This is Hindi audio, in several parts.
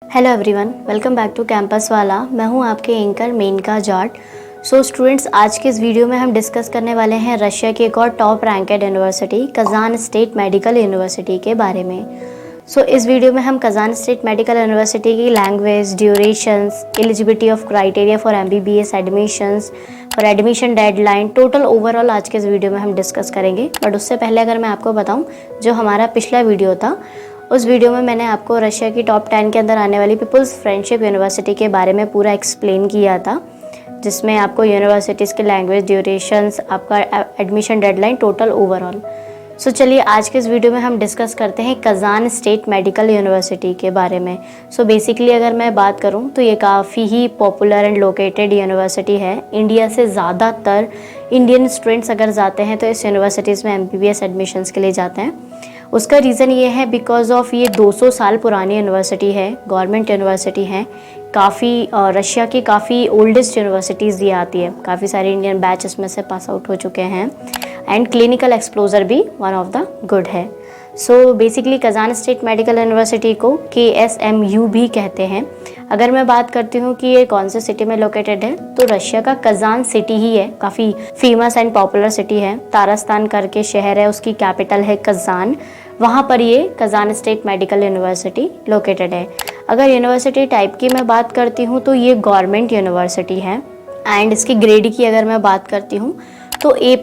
Hello everyone, welcome back to campus वाला। मैं हूं आपके anchor Menka Jat. So students, आज के इस वीडियो में हम डिस्कस करने वाले हैं रशिया की एक और top ranked university Kazan state medical university के बारे में। सो इस वीडियो में हम कजान स्टेट मेडिकल यूनिवर्सिटी की language, durations, eligibility of criteria for MBBS admissions और एडमिशन डेडलाइन, टोटल ओवरऑल आज के इस वीडियो में हम डिस्कस करेंगे। बट उससे पहले अगर मैं आपको बताऊँ, जो हमारा पिछला वीडियो था उस वीडियो में मैंने आपको रशिया की टॉप 10 के अंदर आने वाली पीपल्स फ्रेंडशिप यूनिवर्सिटी के बारे में पूरा एक्सप्लेन किया था, जिसमें आपको यूनिवर्सिटीज़ के लैंग्वेज, ड्यूरेशंस, आपका एडमिशन डेडलाइन, टोटल ओवरऑल। सो चलिए आज के इस वीडियो में हम डिस्कस करते हैं कजान स्टेट मेडिकल यूनिवर्सिटी के बारे में। सो बेसिकली अगर मैं बात करूं तो ये काफ़ी ही पॉपुलर एंड लोकेटेड यूनिवर्सिटी है। इंडिया से ज़्यादातर इंडियन स्टूडेंट्स अगर जाते हैं तो इस यूनिवर्सिटीज़ में MBBS एडमिशन्स के लिए जाते हैं। उसका रीज़न ये है बिकॉज ऑफ ये 200 साल पुरानी यूनिवर्सिटी है, गवर्नमेंट यूनिवर्सिटी है, काफ़ी रशिया की काफ़ी ओल्डेस्ट यूनिवर्सिटीज़ ये आती है। काफ़ी सारे इंडियन बैच इसमें से पास आउट हो चुके हैं एंड क्लिनिकल एक्सप्लोजर भी वन ऑफ द गुड है। So basically Kazan state medical university को KSMU भी कहते हैं। अगर मैं बात करती हूँ कि ये कौन से सिटी में लोकेटेड है, तो रशिया का कजान सिटी ही है। काफ़ी फेमस एंड पॉपुलर सिटी है। तारास्तान करके शहर है, उसकी कैपिटल है कजान। वहाँ पर ये Kazan state medical university located है। अगर यूनिवर्सिटी टाइप की मैं बात करती हूँ तो ये गवर्नमेंट यूनिवर्सिटी है एंड इसकी ग्रेड की अगर मैं बात करती हूँ तो A+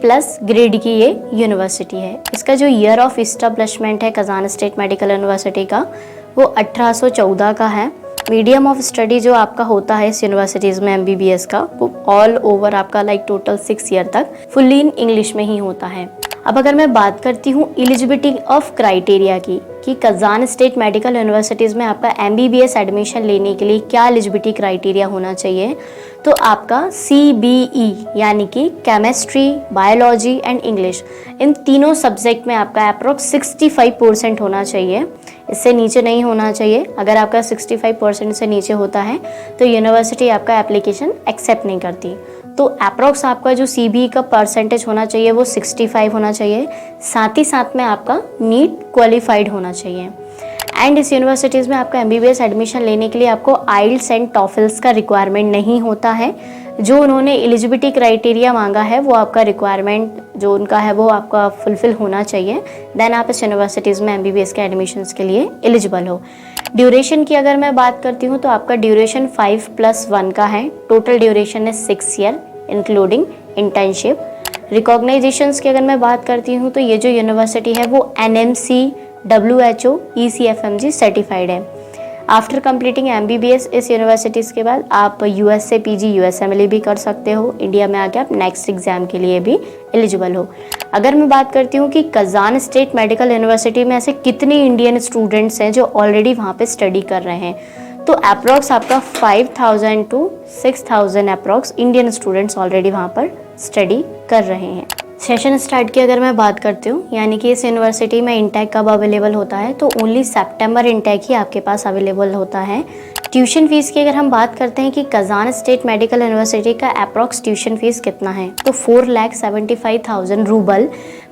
ग्रेड की ये यूनिवर्सिटी है। इसका जो ईयर ऑफ इस्टेब्लिशमेंट है कजान स्टेट मेडिकल यूनिवर्सिटी का, वो 1814 का है। मीडियम ऑफ स्टडी जो आपका होता है इस यूनिवर्सिटीज़ में MBBS का, वो ऑल ओवर आपका टोटल 6 ईयर तक फुल्ली इन इंग्लिश में ही होता है। अब अगर मैं बात करती हूँ एलिजिबिलिटी ऑफ क्राइटेरिया की, कि कजान स्टेट मेडिकल यूनिवर्सिटीज़ में आपका MBBS एडमिशन लेने के लिए क्या एलिजिबिलिटी क्राइटेरिया होना चाहिए, तो आपका CBE यानी कि केमिस्ट्री, बायोलॉजी एंड इंग्लिश, इन तीनों सब्जेक्ट में आपका अप्रोक्स 65% होना चाहिए। इससे नीचे नहीं होना चाहिए। अगर आपका 65% से नीचे होता है तो यूनिवर्सिटी आपका एप्लीकेशन एक्सेप्ट नहीं करती। तो अप्रोक्स आपका जो CBE का परसेंटेज होना चाहिए वो 65 होना चाहिए। साथ ही साथ में आपका नीट क्वालिफाइड होना चाहिए। एंड इस यूनिवर्सिटीज़ में आपका MBBS एडमिशन लेने के लिए आपको आइल्स एंड टॉफल्स का रिक्वायरमेंट नहीं होता है। जो उन्होंने एलिजिबिलिटी क्राइटेरिया मांगा है वो आपका रिक्वायरमेंट जो उनका है वो आपका फुलफिल होना चाहिए, देन आप इस यूनिवर्सिटीज़ में MBBS के एडमिशन्स के लिए एलिजिबल हो। ड्यूरेशन की अगर मैं बात करती हूँ तो आपका ड्यूरेशन 5+1 का है। टोटल ड्यूरेशन है 6 ईयर इंक्लूडिंग इंटर्नशिप। रिकॉग्नाइजेशंस की अगर मैं बात करती हूँ तो ये जो यूनिवर्सिटी है वो NMC, WHO, ECFMG सर्टिफाइड है। आफ्टर कंप्लीटिंग MBBS इस यूनिवर्सिटीज़ के बाद आप US से PG USMLE भी कर सकते हो। इंडिया में आके आप नेक्स्ट एग्जाम के लिए भी एलिजिबल हो। अगर मैं बात करती हूँ कि कजान स्टेट मेडिकल यूनिवर्सिटी में ऐसे कितने इंडियन स्टूडेंट्स हैं जो ऑलरेडी वहाँ पे स्टडी कर रहे हैं, तो अप्रॉक्स आपका 5000 to 6000 approx Indian students already वहाँ पर स्टडी कर रहे हैं। सेशन स्टार्ट की अगर मैं बात करती हूँ, यानी कि इस यूनिवर्सिटी में इंटेक कब अवेलेबल होता है, तो ओनली सितंबर इंटेक ही आपके पास अवेलेबल होता है। ट्यूशन फीस की अगर हम बात करते हैं कि कजान स्टेट मेडिकल यूनिवर्सिटी का अप्रॉक्स ट्यूशन फीस कितना है, तो 4,75,000 रूबल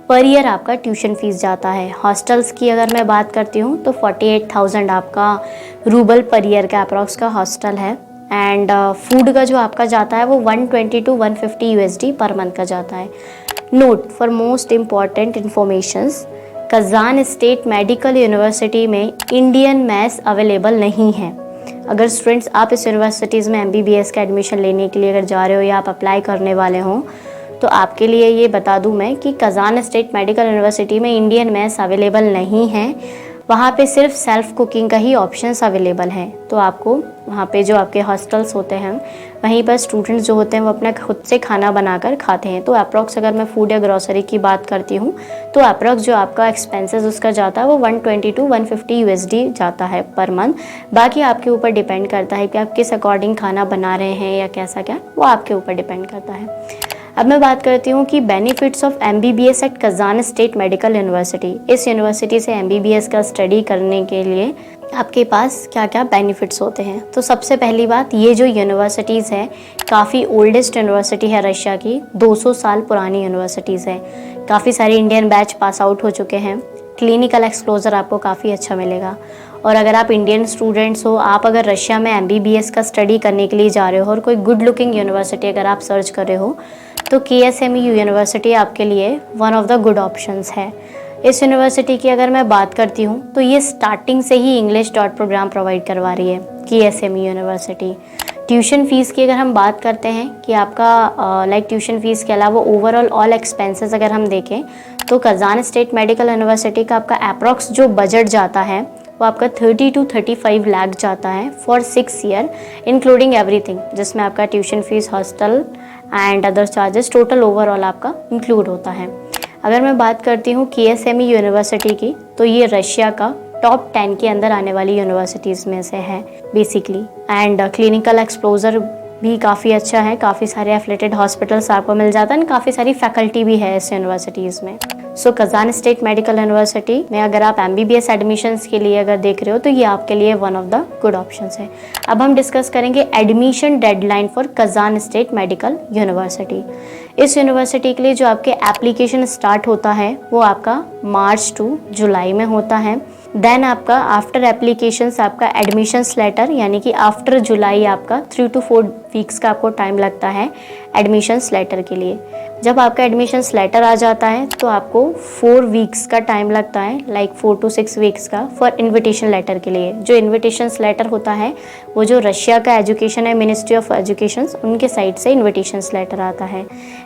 पर ईयर आपका ट्यूशन फीस जाता है। हॉस्टल्स की अगर मैं बात करती हूँ तो 48,000 आपका रूबल पर ईयर का अप्रॉक्स का हॉस्टल है। एंड फूड का जो आपका जाता है वो 120 to 150 USD पर मंथ का जाता है। Note for most important informations, Kazan state medical university में इंडियन मैथ्स अवेलेबल नहीं है। अगर स्टूडेंट्स आप इस यूनिवर्सिटीज़ में MBBS का एडमिशन लेने के लिए अगर जा रहे हो या आप अप्लाई करने वाले हो, तो आपके लिए ये बता दूं मैं कि कजान स्टेट मेडिकल यूनिवर्सिटी में इंडियन मैथ्स अवेलेबल नहीं है। वहाँ पे सिर्फ सेल्फ कुकिंग का ही ऑप्शंस अवेलेबल हैं। तो आपको वहाँ पे जो आपके हॉस्टल्स होते हैं वहीं पर स्टूडेंट्स जो होते हैं वो अपना खुद से खाना बनाकर खाते हैं। तो अप्रॉक्स अगर मैं फूड या ग्रोसरी की बात करती हूँ तो अप्रॉक्स जो आपका एक्सपेंसेस उसका जाता है वो 120 to 150 USD जाता है पर मंथ। बाकी आपके ऊपर डिपेंड करता है कि आप किस अकॉर्डिंग खाना बना रहे हैं या कैसा क्या, वो आपके ऊपर डिपेंड करता है। अब मैं बात करती हूँ कि benefits of MBBS at Kazan state medical university. इस यूनिवर्सिटी से MBBS का स्टडी करने के लिए आपके पास क्या क्या बेनिफिट्स होते हैं। तो सबसे पहली बात, ये जो यूनिवर्सिटीज़ है काफ़ी ओल्डेस्ट यूनिवर्सिटी है रशिया की, 200 साल पुरानी यूनिवर्सिटीज़ है। काफ़ी सारे इंडियन बैच पास आउट हो चुके हैं। क्लिनिकल एक्सपोजर आपको काफ़ी अच्छा मिलेगा और अगर आप इंडियन स्टूडेंट्स हो, आप अगर रशिया में MBBS का स्टडी करने के लिए जा रहे हो और कोई गुड लुकिंग यूनिवर्सिटी अगर आप सर्च कर रहे हो तो KSMU यूनिवर्सिटी आपके लिए one of the good options है। इस यूनिवर्सिटी की अगर मैं बात करती हूँ तो ये स्टार्टिंग से ही इंग्लिश डॉट प्रोग्राम प्रोवाइड करवा रही है KSMU यूनिवर्सिटी। ट्यूशन फ़ीस की अगर हम बात करते हैं कि आपका ट्यूशन फ़ीस के अलावा ओवरऑल ऑल एक्सपेंसेस अगर हम देखें तो कज़ान स्टेट मेडिकल यूनिवर्सिटी का आपका अप्रॉक्स जो बजट जाता है वो आपका 30 to 35 लाख जाता है फॉर 6 ईयर इंक्लूडिंग एवरीथिंग, जिसमें आपका tuition fees, hostel and other charges total overall आपका इंक्लूड होता है। अगर मैं बात करती हूँ KSMU यूनिवर्सिटी की तो ये रशिया का टॉप 10 के अंदर आने वाली यूनिवर्सिटीज़ में से है बेसिकली। एंड क्लिनिकल एक्सपोजर भी काफ़ी अच्छा है, काफ़ी सारे एफिलेटेड हॉस्पिटल्स आपको मिल जाता है, काफ़ी सारी फैकल्टी भी है इस यूनिवर्सिटीज़ में। सो कज़ान स्टेट मेडिकल यूनिवर्सिटी में अगर आप MBBS एडमिशन्स के लिए अगर देख रहे हो तो ये आपके लिए one of the good options है। अब हम डिस्कस करेंगे admission deadline for Kazan state medical university. इस यूनिवर्सिटी के लिए जो आपके एप्लीकेशन स्टार्ट होता है वो आपका मार्च टू जुलाई में होता है। देन आपका आफ्टर एप्लीकेशंस आपका एडमिशन्स लेटर यानी कि आफ्टर जुलाई आपका 3 to 4 वीक्स का आपको टाइम लगता है एडमिशन्स लेटर के लिए। जब आपका एडमिशन्स लेटर आ जाता है तो आपको 4 वीक्स का टाइम लगता है, 4 to 6 वीक्स का फॉर इन्विटेशन लेटर के लिए। जो इन्विटेशंस लेटर होता है वो जो रशिया का एजुकेशन है, मिनिस्ट्री ऑफ एजुकेशन, उनके साइड से इन्विटेशंस लेटर आता है।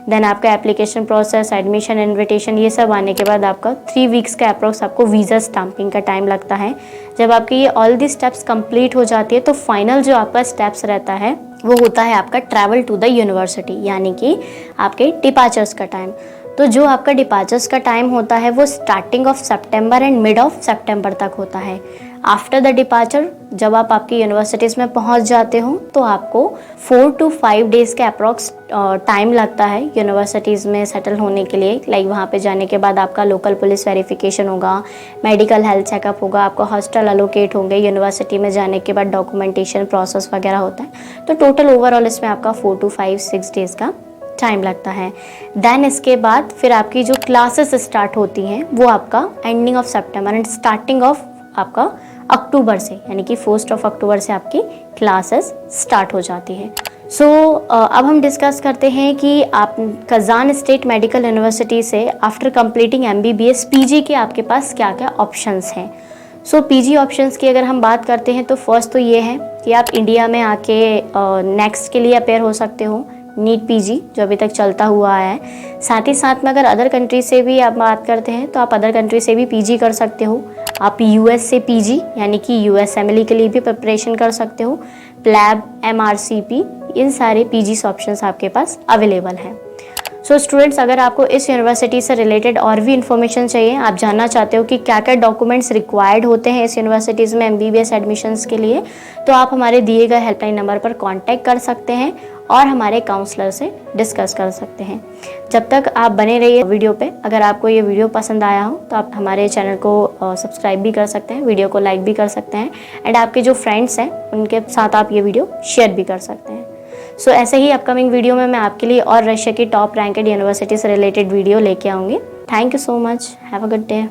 देन आपका एप्लीकेशन प्रोसेस, एडमिशन, इन्विटेशन, ये सब आने के बाद आपका 3 वीक्स का अप्रोक्स आपको वीज़ा स्टाम्पिंग का टाइम लगता है। जब आपकी ये ऑल दी स्टेप्स कंप्लीट हो जाती है तो फाइनल जो आपका स्टेप्स रहता है वो होता है आपका ट्रैवल टू द यूनिवर्सिटी यानी कि आपके डिपार्चर्स का टाइम। तो जो आपका डिपार्चर्स का टाइम होता है वो स्टार्टिंग ऑफ सितंबर एंड मिड ऑफ सितंबर तक होता है। आफ्टर द डिपार्चर जब आप आपकी यूनिवर्सिटीज़ में पहुंच जाते हो तो आपको 4 to 5 डेज़ के अप्रॉक्स टाइम लगता है यूनिवर्सिटीज़ में सेटल होने के लिए। वहाँ पे जाने के बाद आपका लोकल पुलिस वेरिफिकेशन होगा, मेडिकल हेल्थ चेकअप होगा, आपको हॉस्टल अलोकेट होंगे, यूनिवर्सिटी में जाने के बाद डॉक्यूमेंटेशन प्रोसेस वगैरह होता है। तो टोटल ओवरऑल इसमें आपका 4 to 6 डेज़ का टाइम लगता है। देन इसके बाद फिर आपकी जो क्लासेस स्टार्ट होती हैं वो आपका एंडिंग ऑफ सितंबर एंड स्टार्टिंग ऑफ आपका अक्टूबर से यानी कि 1 अक्टूबर से आपकी क्लासेस स्टार्ट हो जाती है। सो अब हम डिस्कस करते हैं कि आप कज़ान स्टेट मेडिकल यूनिवर्सिटी से आफ्टर कंप्लीटिंग MBBS PG के आपके पास क्या क्या ऑप्शंस हैं। सो PG ऑप्शंस की अगर हम बात करते हैं तो फर्स्ट तो ये है कि आप इंडिया में आके नेक्स्ट के लिए अपेयर हो सकते हो, नीट PG जो अभी तक चलता हुआ है। साथ ही साथ में अगर अदर कंट्री से भी आप बात करते हैं तो आप अदर कंट्री से भी PG कर सकते हो। आप US से PG यानी कि USMLE के लिए भी प्रिपरेशन कर सकते हो। प्लैब, MRCP, इन सारे PG ऑप्शंस आपके पास अवेलेबल हैं। सो स्टूडेंट्स, अगर आपको इस यूनिवर्सिटी से रिलेटेड और भी इन्फॉर्मेशन चाहिए, आप जानना चाहते हो कि क्या क्या डॉक्यूमेंट्स रिक्वायर्ड होते हैं इस यूनिवर्सिटीज़ में MBBS एडमिशन्स के लिए, तो आप हमारे दिए गए हेल्पलाइन नंबर पर कांटेक्ट कर सकते हैं और हमारे काउंसलर से डिस्कस कर सकते हैं। जब तक आप बने रहिए वीडियो पे। अगर आपको ये वीडियो पसंद आया हो तो आप हमारे चैनल को सब्सक्राइब भी कर सकते हैं, वीडियो को लाइक भी कर सकते हैं एंड आपके जो फ्रेंड्स हैं उनके साथ आप ये वीडियो शेयर भी कर सकते हैं। सो ऐसे ही अपकमिंग वीडियो में मैं आपके लिए और रशिया की टॉप रैंकेड यूनिवर्सिटी से रिलेटेड वीडियो लेके आऊँगी। Thank you so much, have a good day.